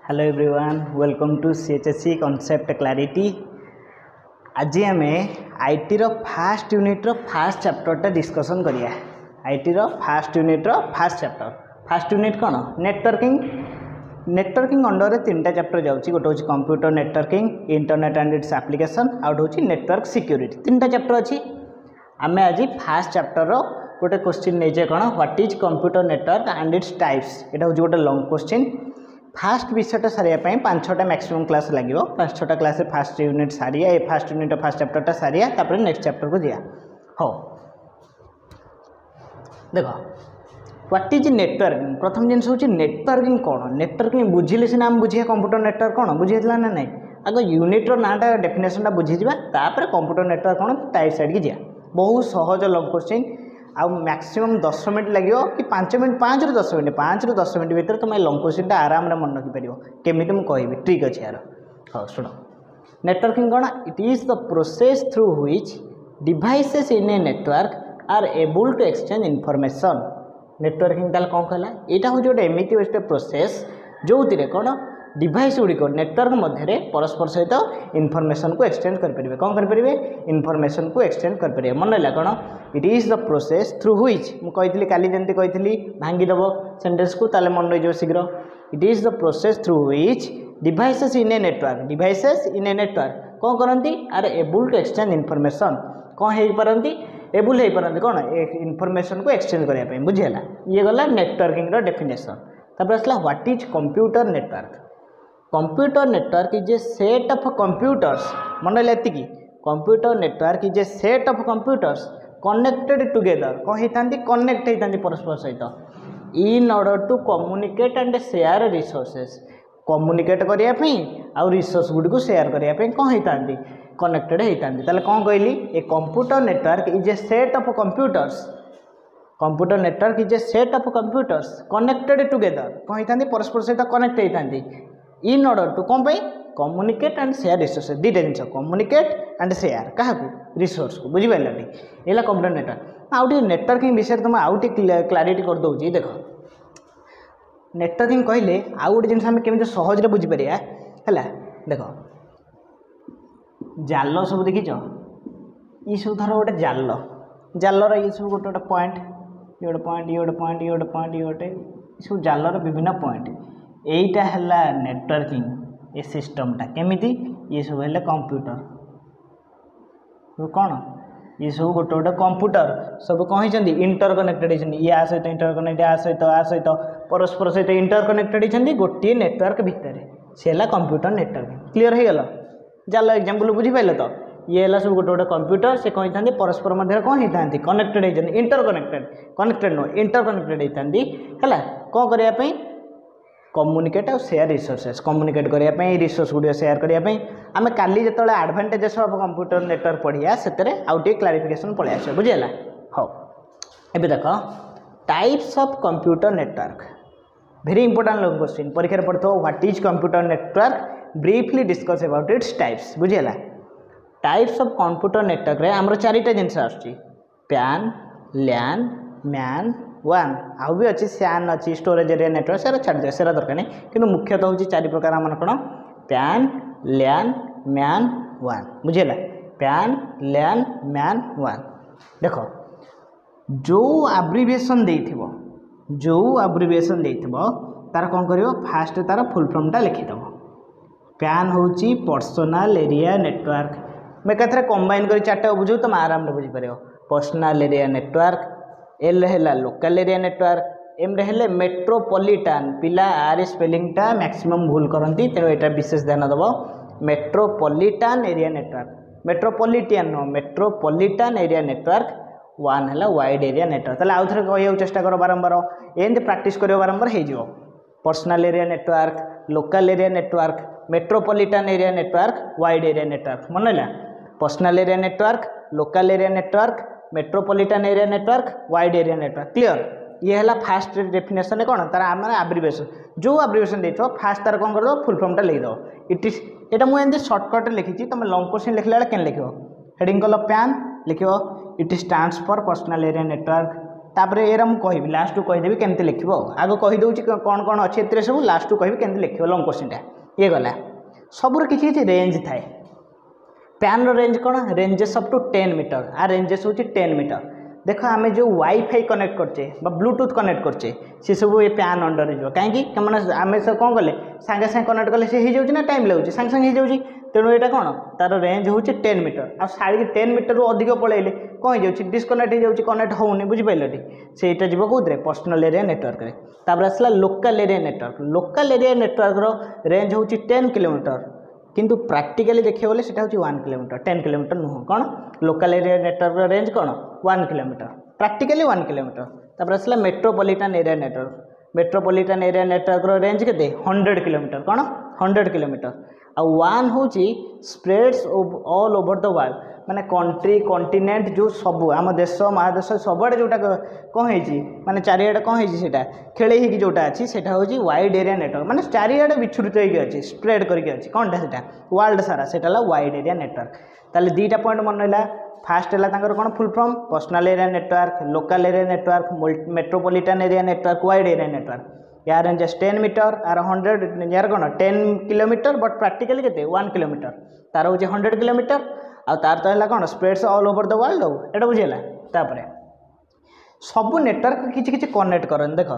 Hello everyone, welcome to CHSC concept clarity. आज आम IT रो फास्ट यूनिट रो फास्ट चैप्टरटा डिस्कशन करिया। आईटी रो फास्ट यूनिट रो फास्ट चैप्टर। फास्ट यूनिट कौन? नेटवर्किंग। नेटवर्किंग अंडर रे तीन चैप्टर जाउची। गोटे होची computer networking, internet and its application, आउट होची नेटवर्क सिक्योरिटी। तीन चैप्टर अच्छी। आम आज फास्ट चैप्टर रो गोटे क्वेश्चन नहीं कौन, what is computer network and its types. यहाँ हूँ गोटे लॉन्ग क्वेश्चन। फास्ट विषयटा सारे 5-6टा मैक्सिमम क्लास लगे। 5-6टा क्लास फास्ट यूनिट सारिया, ये फास्ट यूनिट फास्ट चैप्टरटा सारिया, तापर नेक्स्ट चैप्टर को दिया हो। देख व्हाट इज नेटवर्किंग। प्रथम जिन हूँ नेटवर्किंग कौन। नेटवर्किंग बुझिले सीना आम बुझे कंप्यूटर नेटवर्क कौन बुझीला ना नहीं। आग यूनिट नाटा डेफिनेशनटा बुझीजा, तापर कंप्यूटर नेटवर्क कौन टाइप साइड की जा। बहुत सहज लॉन्ग क्वेश्चन। आउ मैक्सिमम 10 मिनट लगे कि 5 मिनट, 5 ରୁ 10 मिनट, 5 ରୁ 10 मिनट भितर तुम लॉन्ग क्वेश्चन आराम मन रखिपर। केमी मुझे कहबी, ट्रिक अच्छे यार। हाँ शुण, नेटवर्किंग कौन? It is the process through which devices in a network are able to exchange information. Networking ताल कौन कहला? यहाँ हूँ गोटे एमती गोटे प्रोसेस जो कौन डिवाइस गुड़िक नेटवर्क मध्य परस्पर सहित इनफॉरमेशन को एक्सचेंज करेंगे। कौन करेंगे? इनफॉरमेशन को एक्सचेंज करेंगे। मन रहा कौन? It is the process through which, मुझे काली जमी कही भांगीदेव सेंटेंस को, ताले मन रही शीघ्र। It is the process through which devices in a network, devices in a network कौन करती? Are able to exchange information. कौन हो पारती? एबल हो पारती कौन? इनफॉरमेशन को एक्सचेंज करने। बुझीगला? ये गला नेटवर्किंग डेफिनेशन। तापर आसला what is computer network. Computer network is a set of computers. मन एति computer network is a set of computers connected together. कौन होता? कनेक्ट होता परस्पर सहित in order to communicate and share resources. Communicate करने आउ रिसोर्स गुडी को शेयर करने कौन होता? कनेक्टेड होता। कौन कहली? A computer network is a set of computers. Computer network is a set of computers connected together. कौन होता? परस्पर सहित कनेक्ट होता इन ऑर्डर टू कौन कम्युनिकेट एंड शेयर रिसोर्स। दुईटा जिन कम्युनिकेट एंड शेयर क्या रिसोर्स को। बुझीपार ये कंप्यूटर नेटवर्क। आउटे नेटवर्किंग विषय तुम आउटे क्लारिटी कर दूसरी। देख नेटवर्किंग कहले आउ गोटे जिन आम केमी सहज बुझीपर है। देख जाल सब देखीच, ये सब धर गोटे जाल, जालर ये सब गोटे गोटे पॉइंट, ये गोटे पॉइंट, ये गोटे पॉइंट, ये गोटे पॉइंट, ये गोटे सब जालर विभिन्न पॉइंट। यहीटा है नेटवर्किंग। ये सिस्टमटा केमिति? ये सब है कंप्यूटर। कौन? ये सब गोटे गोटे कंप्यूटर सब कौन होती? इंटर कनेक्टेड होती। या सहित इंटर कनेक्ट, आ सहित परस्पर सहित इंटर कनेक्टेड होती गोटे नेटवर्क भितर। सी है कंप्यूटर नेटवर्क। क्लीयर हो गला? जाल एग्जांपल बुझीपार तो ये है सब गोटे गोटे कंप्यूटर। से कौन होता? परस्पर मध्य कौन होता? कनेक्टेड होती। Interconnected, connected no interconnected होता है। कौन करने? कम्युनिकेट और शेयर रिसोर्सेस। कम्युनिकेट करने, रिसोर्स गुड शेयर करने। आम काली जो एडभांटेजेस ऑफ कंप्यूटर नेटवर्क पढ़िया से आउ टे क्लारिफिकेशन पलि आस। बुझीगला? हाँ एबे देख types of computer network. Very important long question. परीक्षा पढ़ो what is computer network, briefly discuss about its types. बुझीगला? टाइप्स ऑफ कंप्यूटर नेटवर्क रे आमर 4टा जिनस आसुची। पैन, लैन, मैन, वन। आउ भी अच्छी सैन अच्छी स्टोरेज एरिया नेटवर्क से छाड़ दिया, सेरा दरकार नहीं। कि मुख्यतः हूँ 4 प्रकार आम कौन? Pan, LAN, MAN, one. बुझेगा? Pan, LAN, MAN, one. देख जो आब्रिविएशन देइथिबो, जो आब्रिविएशन देइथिबो तार कौन करियो? फास्ट तार फुल फॉर्मटा लिखिदेव। पैन हूँ पर्सनल एरिया नेटवर्क। मैं कथा कंबाइन कर 4टा बुझू तुम आराम बुझीपर। Personal area network. एल है लोकल एरिया नेटवर्क। एम रे मेट्रोपॉलिटन। पिला आर स्पेलिंगटा मैक्सिमम भूल करती, तेणु यहाँ विशेष ध्यान दब। Metropolitan area network. Metropolitan no, metropolitan area network. वन है वाइड एरिया नेटवर्क। ताले आउ थे कह चेष्टा कर बारंबार, एमती प्रैक्टिस कर बारंबार हो। Personal area network, local area network, metropolitan area network, wide area network. मन है personal area network, local area network, metropolitan area network, wide area network. Clear? ये है फास्ट डेफिनेशन कौन तार आम आब्रिविएशन। जो आब्रिविएशन देखो फास्ट तार कौन कर फुल फॉर्मटा लिखिदेव। इट इज यहाँ मुझे सर्टकट लिखी। तुम लॉन्ग क्वेश्चन लिखला बेले क्या लिख? हेडिंग कल पैन लिख, it stands for personal area network. तापर एरा मुझे कहि लास्ट कहीदेवी केमती लिख आग कहीदे कौन कौन अच्छे ए सब लास्ट कहि केमती लिख लंग क्वेश्चनटा ये गला सबूर किसी रेंज थाए पैन रेंज कौन रेंजेस अप टू 10 मीटर आ रेंजेस हूँ 10 मीटर देख आम जो वाईफाई कनेक्ट करचे ब्लूटूथ कनेक्ट करचे सी सब ये पैन अंडर हो कहीं आम सब कौन कले सागे सागे कनेक्ट कले सी हो ना टाइम लगे सागे सागे हो तेणु यहाँ कौन तार रेंज हूँ 10 मीटर आ साड़ी 10 मीटर रू अधिक पलैले कौन हो डिस्कनेक्ट हो कनेक्ट होनी बुझिपारे सेटा जी कौन पर्सनल एरिया नेटवर्क तापर आसला लोकल एरिया नेटवर्क रेंज हूँ 10 किलोमीटर किंतु प्रैक्टिकली देखिए बोले सेटा हूँ 1 किलोमीटर 10 किलोमीटर नुह कौन लोकल एरिया नेटवर्क रेंज कौन 1 किलोमीटर प्रैक्टिकली 1 किलोमीटर तापर आसला मेट्रोपॉलिटन एरिया नेटवर्क रेंज के 100 किलोमीटर कौन 100 किलोमीटर आ 1 हूँ spreads all over the world माने कंट्री कॉन्टिनेंट जो सब आम देश महादेश सबुआड़े जोटा कौन है माने चारिआडे कौन है खेले ही जोटा अच्छी सेटा हूँ वाइड एरिया नेटवर्क माने चारिआडे विच्छुरित होगी अच्छी स्प्रेड करके अच्छी कौनटा सेटा वर्ल्ड सारा सेटा वाइड एरिया नेटवर्क ताले दीटा पॉइंट मन रहा फास्ट है कौन full form personal area network local area network metropolitan area network wide area network यार रेंजेस 10 मीटर आर 100 यार कौन 10 किलोमीटर बट प्रैक्टिकली के 1 किलोमीटर तार हूँ 100 किलोमीटर आ तार तो है कौन spreads all over the world एटा बुझेगा तापर सबू नेटवर्क किसी किसी कनेक्ट करन देख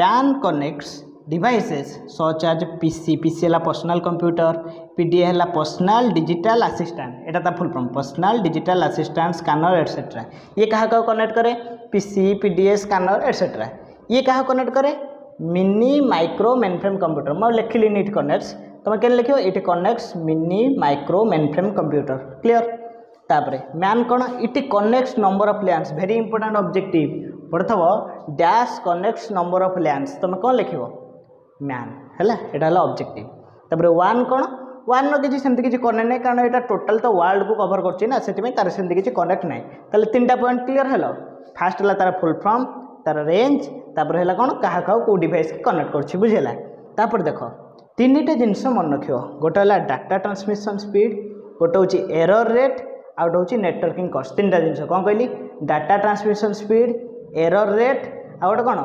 PAN connects devices such as PC है पर्सनल कंप्यूटर पीडीए है पर्सनल डिजिटल असिस्टेंट एटा full form personal digital assistant scanner etcetera ये क्या कनेक्ट करे पीसी पीडीए स्कैनर एटसेट्रा ये क्या कनेक्ट करे मिनी माइक्रो मेनफ्रेम कंप्यूटर मैं लिखिली नीट कनेक्ट्स तुम क्या लिख ये connects mini micro mainframe computer clear तापर मैन कौन it connects number of LANs very important objective पढ़थब dash connects number of LANs तुम कौन लिख मैन है यहाँ है ऑब्जेक्टिव तापर 1 कौन 1 नो किसी सेमती किसी कनेक्ट नहीं कारण यहाँ टोटाल तो वर्ल्ड को कवर करना से तार सेमती किसी कनेक्ट ना ताले 3टा पॉइंट क्लियर है फास्ट है तार फुल फॉर्म तार रेंज तापर है कौन क्या कौ डिवाइस कनेक्ट कर बुझेगा तापर देख 3टा जिनस मन रख गोटे है डाटा ट्रांसमिशन स्पीड गोटे हूँ एरर रेट आ गोटे हूँ नेटवर्किंग कस्ट 3टा जिनस कौन कहली data transmission speed error rate आ गोटे कौन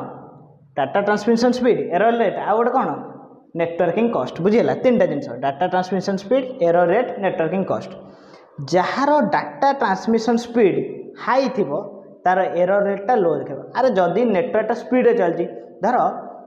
data transmission speed error rate आ गोटे कौन नेटवर्किंग कस्ट बुझेगा 3टा जिनस data transmission speed error rate networking cost जार डाटा ट्रांसमिशन स्पीड हाई थी तार एरर रेटा लो देखे अरे जदि नेटवर्कटा स्पीड चलती धर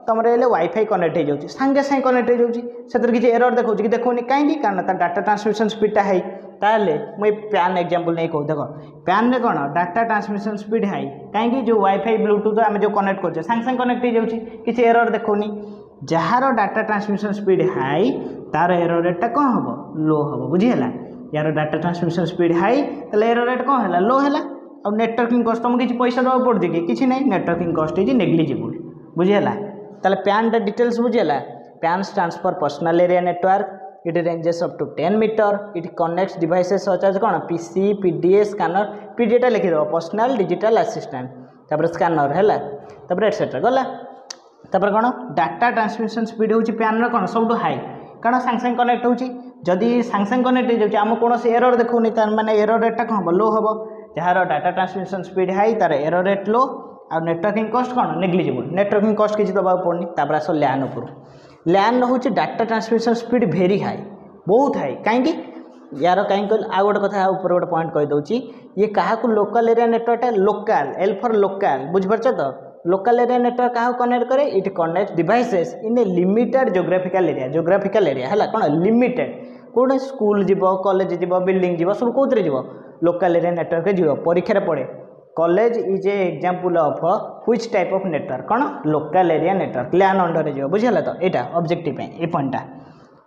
तुम वाईफाई कनेक्ट हो जाए सागे सागे कनेक्ट हो जाए किसी एरर देखा कि देखनी कहीं कारण तार डाटा ट्रांसमिशन स्पीडटा हाई ताले मुझे पैन एग्जांपल नहीं कहूँ देख पैन में कौन डाटा ट्रांसमिशन स्पीड हाई कहीं जो वाईफाई ब्लूटूथ आम जो कनेक्ट कर सागे सागे कनेक्ट हो जाए किसी एरर देखनी jar data transmission speed high तार एरर रेटा कौन हम लो हम बुझीगला यार डाटा ट्रांसमिशन स्पीड हाई ताले एरर रेट कौन है लो है और नेटवर्किंग कस्ट तुमको किसी पैसा देवा पड़ती कि किसी नहीं नेटवर्किंग कस्ट इज नेग्लिजिबल बुझीगला ताले पैन डिटेल्स बुझीगला PAN stands for personal area network it ranges up to 10 metre it connects devices such as कौन पीसी पीडीए स्कैनर पीडीएटा लिखिद पर्सनल डिजिटल असिस्टेंट तापर स्कैनर है तापर एटसेट्रा गला तापर कौन डाटा ट्रांसमिशन स्पीड हूँ पैन कौन सब हाई कारण सागे सागे कनेक्ट होची जदि सागे सागे कनेक्ट हो जाए आम कौन एरर देखनी तार माने एरर रेटा कौन हम लो हम jar data transmission speed high तार एरर रेट लो आ नेटवर्किंग कस्ट कौन नेग्लिजिबल नेटवर्किंग कस्ट किसी दबा पड़नी तापर आस लैन उपर लैन हूँ data transmission speed very high बहुत हाई कहीं यार कहीं कह आ गोटे कथा ऊपर गोटे पॉइंट कहीदे ये क्या लोकल एरिया नेटवर्कटा लोकल एल फॉर लोकल बुझीपार तो लोकल एरिया नेटवर्क क्या कनेक्ट करे it connect devices in a limited geographical area है कौन लिमिटेड कौन स्कूल जीव कॉलेज जीव बिल्डिंग जीव सब कौन जीव लोकल एरिया नेटवर्क जीव परीक्षा पड़े college is a example of which type of network कौन लोकल एरिया नेटवर्क लैन अंडर जीव बुझेगा तो यहाँ ऑब्जेक्टिव ये पॉइंटा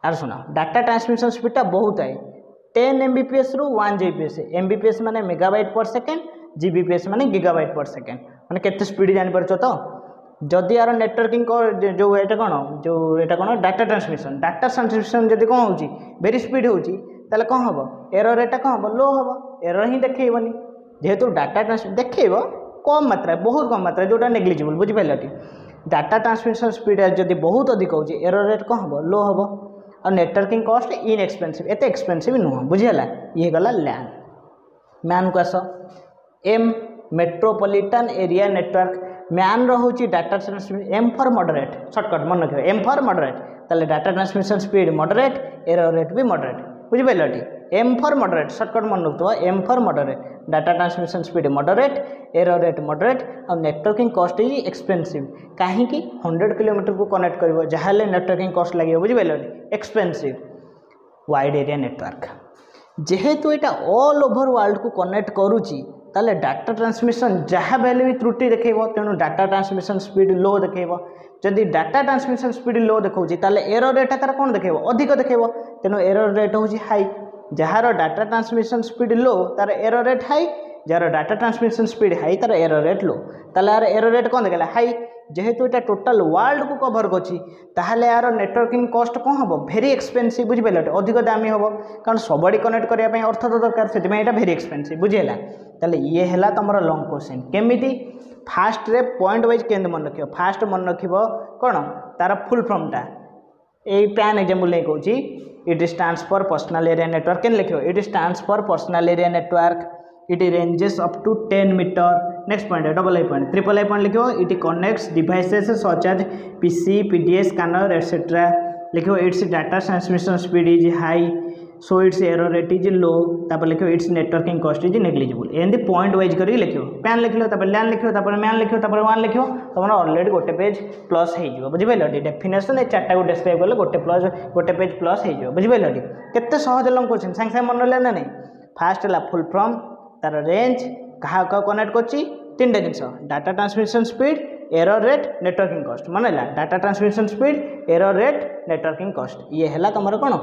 आर सुन डाटा ट्रांसमिशन स्पीडटा बहुत है 10 MBPS रु 1 GBPS MBPS माने मेगाबाइट पर सेकेंड GBPS माने गीगाबाइट पर सेकेंड माने केते स्पीड जानि परछो तो जदि यार नेटवर्किंग जो एटा कौन डाटा ट्रांसमिशन जदि कौन होची वेरी स्पीड होची ताले कौन हम एरर रेटा कौन हम लो हम एरर ही देखैबनी जेहेतु डाटा ट्रांसमिशन देखैब कम मात्रा बहुत कम मात्रा जोटा नेग्लिजिबल बुझिपाइल डाटा ट्रांसमिशन स्पीड जदि बहुत अधिक हो एरर रेट कौन हम लो हम और नेटवर्किंग कॉस्ट इनएक्सपेंसिव एते एक्सपेंसिव नुह बुझीगला ये गला लैन मैन को आस M metropolitan area network MAN रोचे data transmission M for moderate shortcut मन रखियो एम फॉर मॉडरेट ताले data transmission speed moderate error rate भी मॉडरेट बुझी पाइलटी एम फॉर मॉडरेट शॉर्टकट मन रखुवा M for moderate data transmission speed moderate error rate moderate और नेटवर्किंग कॉस्ट इज एक्सपेंसिव कहीं 100 किलोमीटर को कनेक्ट करिवो जहाले नेटवर्किंग कॉस्ट लागियो बुझी पाइलटी एक्सपेंसिव वाइड एरिया नेटवर्क जेहेतु एटा ऑल ओवर वर्ल्ड को कनेक्ट करूची ताले डाटा ट्रांसमिशन जहाँ बेले भी त्रुटि देखो तेणु डाटा ट्रांसमिशन स्पीड लो देखो जदि डाटा ट्रांसमिशन स्पीड लो देखा ताले एरर रेट तार कौन देखो अधिक देखो तेणु एरर रेट हूँ हाई जार डाटा ट्रांसमिशन स्पीड लो तार एरर रेट हाई जार डाटा ट्रांसमिशन स्पीड हाई तार एरर रेट लो ताले यार एरर रेट कौन देखा हाई जेहेतु ये टोटाल वर्ल्ड को कभर कर यार नेटवर्किंग कॉस्ट कौन हम भेरी एक्सपेंसिव बुझिपारे अधिक दामी हम कारण सबड़ी कनेक्ट करने अर्थ तो दरकार से भेरी एक्सपेंसिव बुझीला ताले ये है तुम लॉन्ग क्वेश्चन केमिति फास्ट रे पॉइंट वाइज केंद्र मन रख फास्ट मन रख कौन तार फुल फॉर्मटा यही पैन एग्जांपल नहीं कहूँ it stands for personal area network के लिखो it stands for personal area network it ranges up to 10 metre next point double I point triple I point लिखो it connects devices such as PC PDAs scanner etcetera लिखो its data transmission speed is high so its error rate is low तापर लिखो its networking cost is negligible एमती point wise कर लिखो pan लिख लो लैन लिखो man लिखो वन लिखो तुम ऑलरेडी गोटे पेज प्लस हो बुझिपारे डेफिनेशन ये चार्टा को डिस्क्राइब कले गोटे पेज प्लस हो बुझिपारे केते सहज लंग क्वेश्चन सांगे सांगे मन रहा ना नहीं फास्ट है फुल फ्रॉम तार रेंज क्या कनेक्ट करछि तीन जिनस data transmission speed error rate networking cost मन है data transmission speed error rate networking cost ये है तुम कौन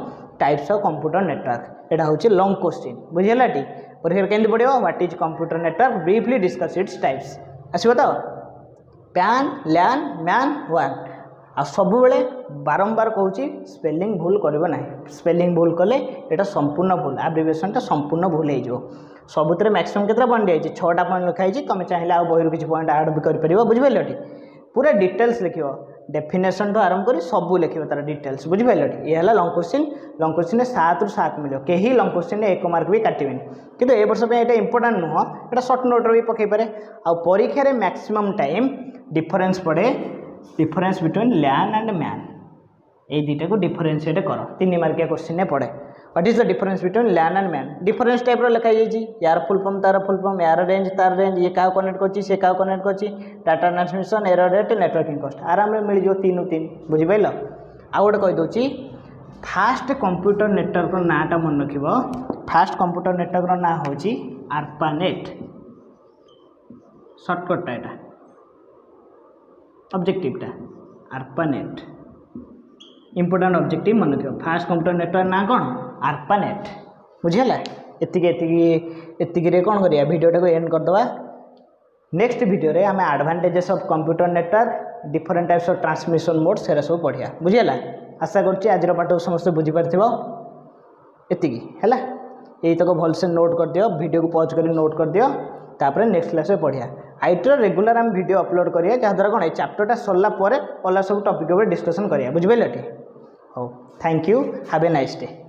टाइप्स ऑफ कंप्यूटर नेटवर्क यहाँ हूँ लॉन्ग क्वेश्चन बुझीगला टी परीक्षा केमती पड़ो what is computer network briefly discuss its types आसो तो पैन लैन मैन वन आ सब बेले बारंबार कहूँ स्पेलिंग भूल कर ना स्पेलिंग भूल कले यहाँ संपूर्ण भूल एब्रिविएशनटा संपूर्ण भूल हो सबुत मैक्सिमम केतटा पॉइंट दिखाई 6टा पॉइंट लिखाई तुम चाहिए आ बही किसी पॉइंट आड भी कर बुझिपारे टी पूरा डिटेल्स लिख डेफिनेशन ठूँ आरंभ कर सब लिख तार डिटेल्स बुझिपारे टी ये है लॉन्ग क्वेश्चन 7 ରୁ 7 मिलो कहीं लॉन्ग क्वेश्चन 1 मार्क भी काटेनि किंतु ए वर्ष ये इंपोर्टाट नुह ये सर्ट नोट भी पकई पारे आ परीक्षा मैक्सिमम टाइम डिफरेन्स पड़े difference between LAN and MAN ये दुटा को डिफरेन्शिएट कर 3 मार्किया क्वेश्चन पड़े what is the difference between LAN and MAN difference type लिखाई यार फुल फॉर्म तार फुल फॉर्म यार रेंज तार रेंज ये क्या कनेक्ट कर से क्या कनेक्ट कर data transmission error rate networking cost आराम मिल जाए 3 बुझिपाल आउ गोटे कहीदे फास्ट कंप्यूटर नेटवर्क नाटा मन रख फास्ट कंप्यूटर नेटवर्क ना हूँ आर्पानेट सर्टकटा यहाँ ऑब्जेक्टिवटा आर्पानेट इंपोर्टेंट ऑब्जेक्टिव मन रख फास्ट कंप्यूटर नेटवर्क ना कौन आर्पानेट बुझीगला एतिक कौन करिया वीडियोटा को एंड करदे नेक्स्ट वीडियो रे आम advantages of computer network different types of transmission mode से सब पढ़िया बुझीगला आशा करछि आज पाठ समस्त बुझीपार एतिक है यही तक भलसे नोट कर दियो वीडियो को पॉज कर नोट कर दियो तापर नेक्स्ट क्लास में पढ़िया आईटीर रेगुलर आम वीडियो अपलोड करिया जहाँद्वारा कौन चैप्टरटा सरला अल्लाह सब टॉपिक डिस्कसन करिया बुझिपारे टी हो thank you have a nice day.